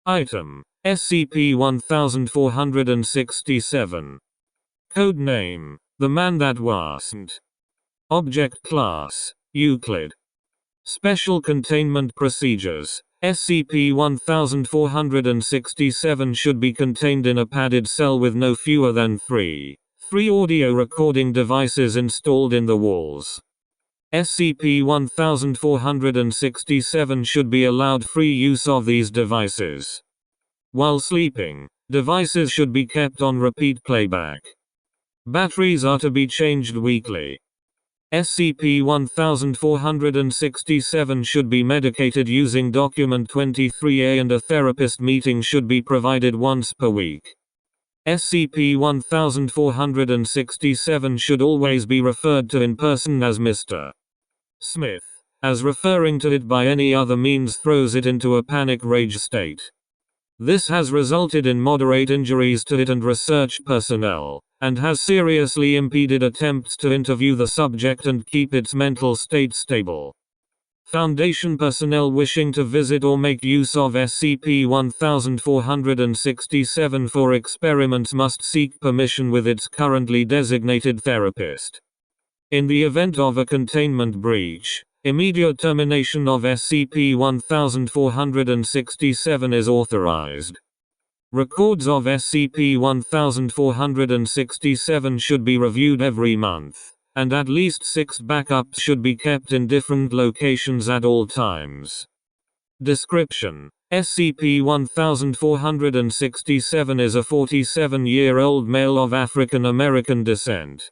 Item: SCP-1467. Code name: The Man That Wasn't. Object Class: Euclid. Special Containment Procedures: SCP-1467 should be contained in a padded cell with no fewer than three audio recording devices installed in the walls. SCP-1467 should be allowed free use of these devices. While sleeping, devices should be kept on repeat playback. Batteries are to be changed weekly. SCP-1467 should be medicated using Document 23A, and a therapist meeting should be provided once per week. SCP-1467 should always be referred to in person as Mr. Smith, as referring to it by any other means throws it into a panic rage state. This has resulted in moderate injuries to it and research personnel, and has seriously impeded attempts to interview the subject and keep its mental state stable. Foundation personnel wishing to visit or make use of SCP-1467 for experiments must seek permission with its currently designated therapist. In the event of a containment breach, immediate termination of SCP-1467 is authorized. Records of SCP-1467 should be reviewed every month, and at least 6 backups should be kept in different locations at all times. Description: SCP-1467 is a 47-year-old male of African American descent.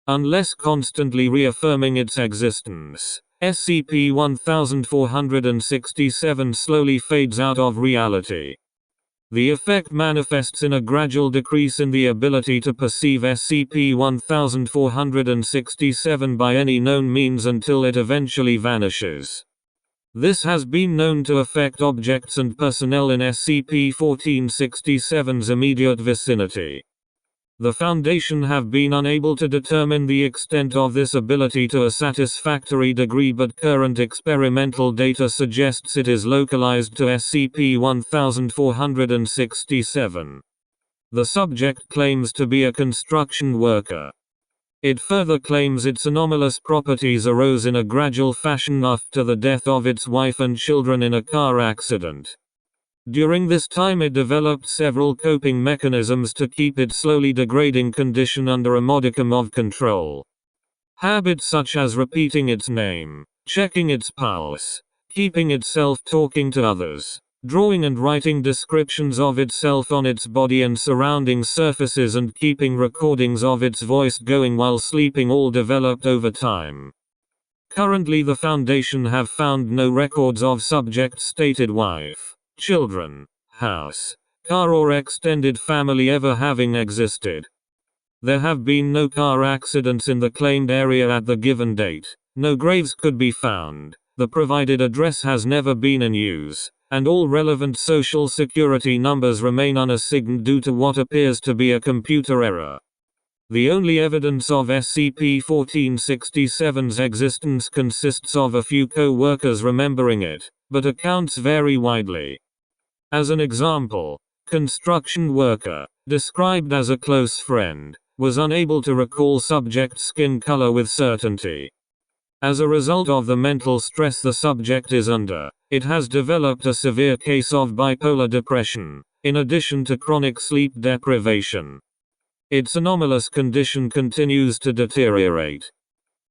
Unless constantly reaffirming its existence, SCP-1467 slowly fades out of reality. The effect manifests in a gradual decrease in the ability to perceive SCP-1467 by any known means until it eventually vanishes. This has been known to affect objects and personnel in SCP-1467's immediate vicinity. The Foundation have been unable to determine the extent of this ability to a satisfactory degree, but current experimental data suggests it is localized to SCP-1467. The subject claims to be a construction worker. It further claims its anomalous properties arose in a gradual fashion after the death of its wife and children in a car accident. During this time it developed several coping mechanisms to keep its slowly degrading condition under a modicum of control. Habits such as repeating its name, checking its pulse, keeping itself talking to others, drawing and writing descriptions of itself on its body and surrounding surfaces, and keeping recordings of its voice going while sleeping all developed over time. Currently the Foundation have found no records of subject's stated wife, children, house, car or extended family ever having existed. There have been no car accidents in the claimed area at the given date, no graves could be found, the provided address has never been in use, and all relevant social security numbers remain unassigned due to what appears to be a computer error. The only evidence of SCP-1467's existence consists of a few co-workers remembering it, but accounts vary widely. As an example, construction worker, described as a close friend, was unable to recall subject's skin color with certainty. As a result of the mental stress the subject is under, it has developed a severe case of bipolar depression, in addition to chronic sleep deprivation. Its anomalous condition continues to deteriorate.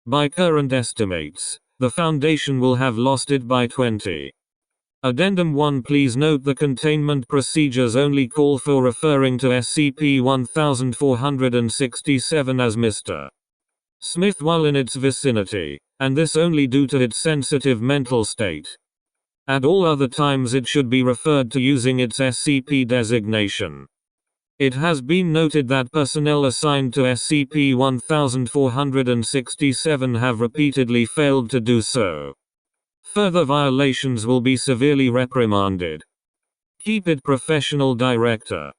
By current estimates, the Foundation will have lost it by 20. Addendum 1. Please note the containment procedures only call for referring to SCP-1467 as Mr. Smith while in its vicinity, and this only due to its sensitive mental state. At all other times it should be referred to using its SCP designation. It has been noted that personnel assigned to SCP-1467 have repeatedly failed to do so. Further violations will be severely reprimanded. Keep it professional, Director.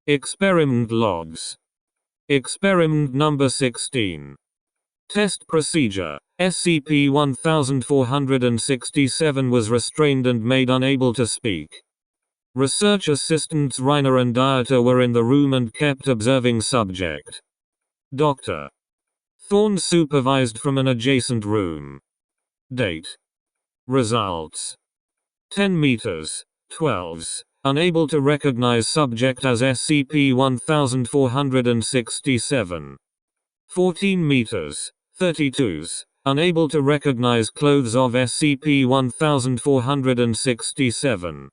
Experiment Logs. Experiment Number 16. Test Procedure. SCP-1467 was restrained and made unable to speak. Research assistants Reiner and Dieter were in the room and kept observing subject. Dr. Thorne supervised from an adjacent room. Date. Results. 10 meters. 12s. Unable to recognize subject as SCP-1467. 14 meters. 32s. Unable to recognize clothes of SCP-1467.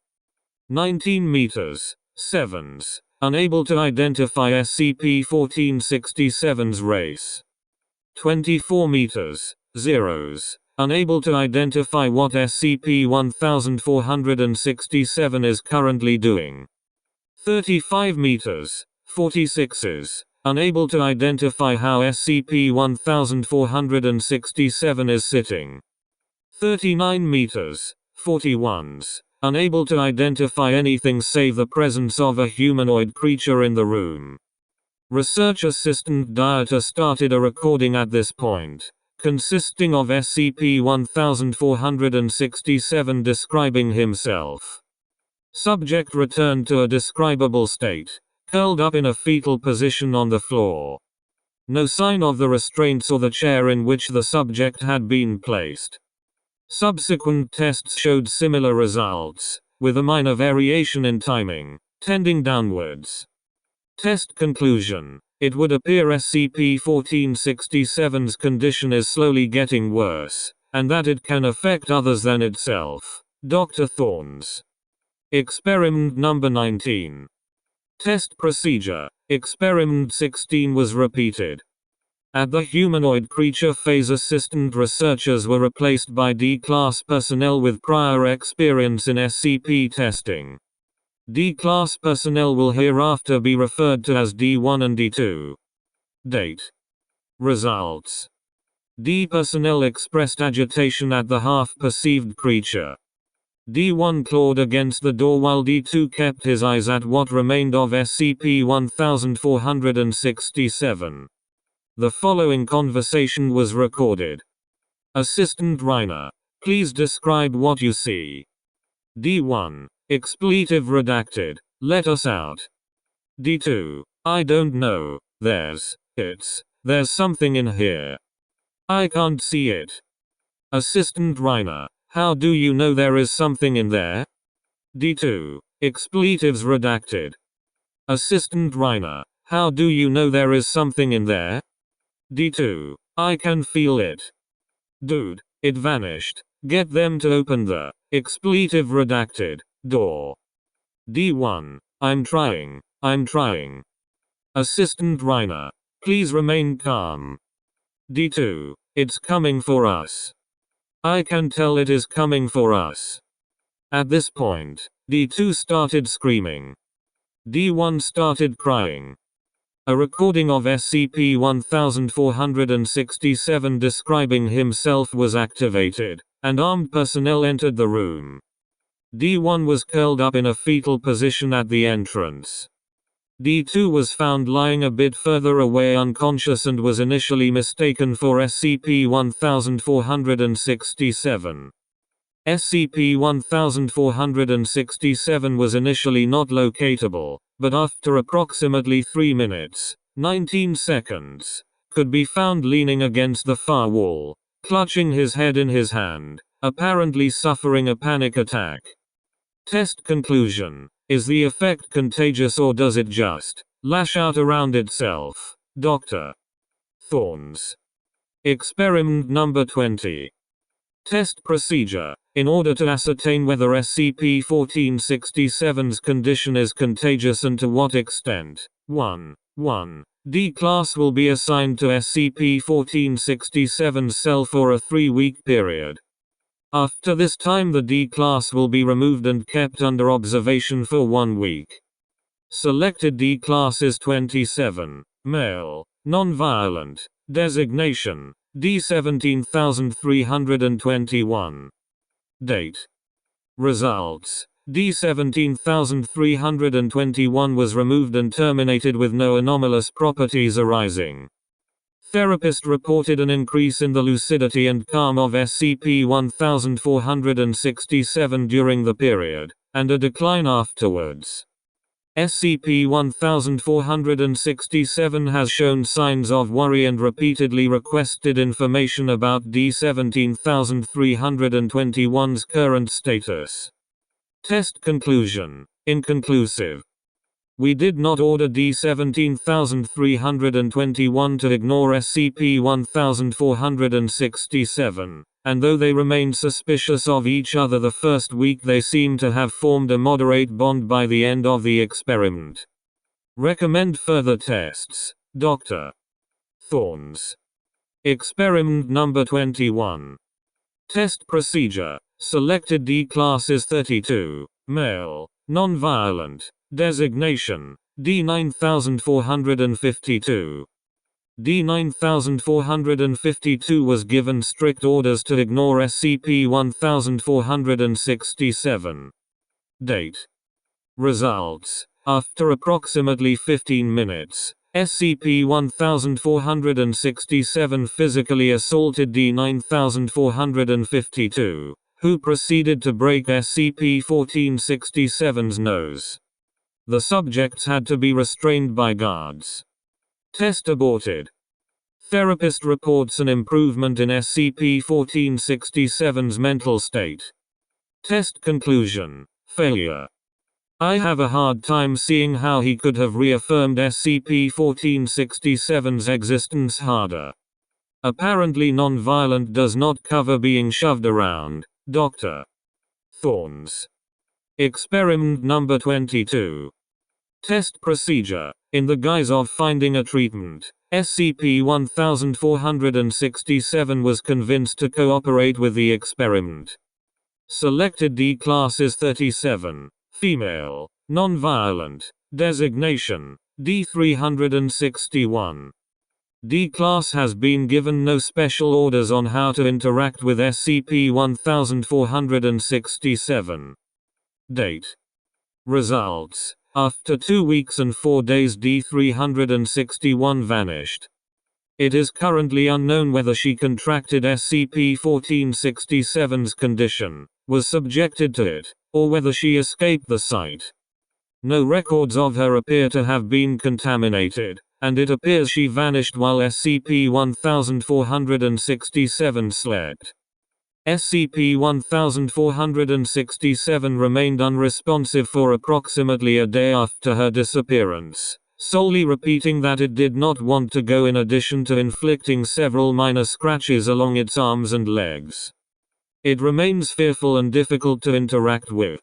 19 meters. 7s. Unable to identify SCP-1467's race. 24 meters. 0s. Unable to identify what SCP-1467 is currently doing. 35 meters. 46s. Unable to identify how SCP-1467 is sitting. 39 meters. 41s. Unable to identify anything save the presence of a humanoid creature in the room. Research assistant Dieter started a recording at this point, consisting of SCP-1467 describing himself. Subject returned to a describable state, curled up in a fetal position on the floor. No sign of the restraints or the chair in which the subject had been placed. Subsequent tests showed similar results, with a minor variation in timing, tending downwards. Test conclusion. It would appear SCP-1467's condition is slowly getting worse, and that it can affect others than itself. Dr. Thorne's. Experiment number 19. Test procedure. Experiment 16 was repeated. At the humanoid creature phase, assistant researchers were replaced by D-Class personnel with prior experience in SCP testing. D-Class personnel will hereafter be referred to as D1 and D2. Date. Results. D personnel expressed agitation at the half-perceived creature. D1 clawed against the door while D2 kept his eyes at what remained of SCP-1467. The following conversation was recorded. Assistant Reiner, please describe what you see. D1. Expletive redacted. Let us out. D2. I don't know. There's something in here. I can't see it. Assistant Reiner. How do you know there is something in there? D2. Expletives redacted. Assistant Reiner. How do you know there is something in there? D2. I can feel it. Dude, it vanished. Get them to open the expletive redacted door. D1. I'm trying. Assistant Reiner. Please remain calm. D2. It's coming for us. I can tell it is coming for us. At this point, D2 started screaming. D1 started crying. A recording of SCP-1467 describing himself was activated, and armed personnel entered the room. D1 was curled up in a fetal position at the entrance. D2 was found lying a bit further away unconscious and was initially mistaken for SCP-1467. SCP-1467 was initially not locatable, but after approximately 3 minutes, 19 seconds, could be found leaning against the far wall, clutching his head in his hand, apparently suffering a panic attack. Test conclusion. Is the effect contagious or does it just lash out around itself? Dr. Thorne's. Experiment number 20. Test procedure. In order to ascertain whether SCP-1467's condition is contagious and to what extent, 1. D-Class will be assigned to SCP-1467's cell for a 3-week period. After this time the D-Class will be removed and kept under observation for 1 week. Selected D-Class is 27, male, non-violent, designation, D17321. Date. Results. D17321 was removed and terminated with no anomalous properties arising. Therapist reported an increase in the lucidity and calm of SCP-1467 during the period, and a decline afterwards. SCP-1467 has shown signs of worry and repeatedly requested information about D-17321's current status. Test conclusion: inconclusive. We did not order D-17321 to ignore SCP-1467, and though they remained suspicious of each other the first week, they seem to have formed a moderate bond by the end of the experiment. Recommend further tests. Dr. Thorns. Experiment number 21. Test procedure. Selected D classes 32. Male. Non-violent. Designation: D-9452. D-9452 was given strict orders to ignore SCP-1467. Date. Results: after approximately 15 minutes, SCP-1467 physically assaulted D-9452, who proceeded to break SCP-1467's nose. The subjects had to be restrained by guards. Test aborted. Therapist reports an improvement in SCP-1467's mental state. Test conclusion: failure. I have a hard time seeing how he could have reaffirmed SCP-1467's existence harder. Apparently non-violent does not cover being shoved around. Dr. Thorns. Experiment number 22. Test procedure. In the guise of finding a treatment, SCP-1467 was convinced to cooperate with the experiment. Selected D classes 37. Female. Non-violent. Designation: D-361. D class has been given no special orders on how to interact with SCP-1467. Date. Results: after 2 weeks and 4 days, D-361 vanished. It is currently unknown whether she contracted SCP-1467's condition, was subjected to it, or whether she escaped the site. No records of her appear to have been contaminated, and it appears she vanished while SCP-1467 slept. SCP-1467 remained unresponsive for approximately a day after her disappearance, solely repeating that it did not want to go, in addition to inflicting several minor scratches along its arms and legs. It remains fearful and difficult to interact with.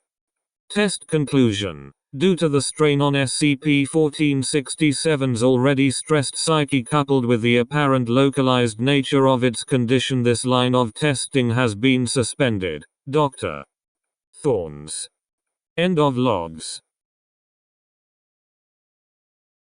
Test conclusion: due to the strain on SCP-1467's already stressed psyche coupled with the apparent localized nature of its condition, this line of testing has been suspended. Dr. Thorns. End of logs.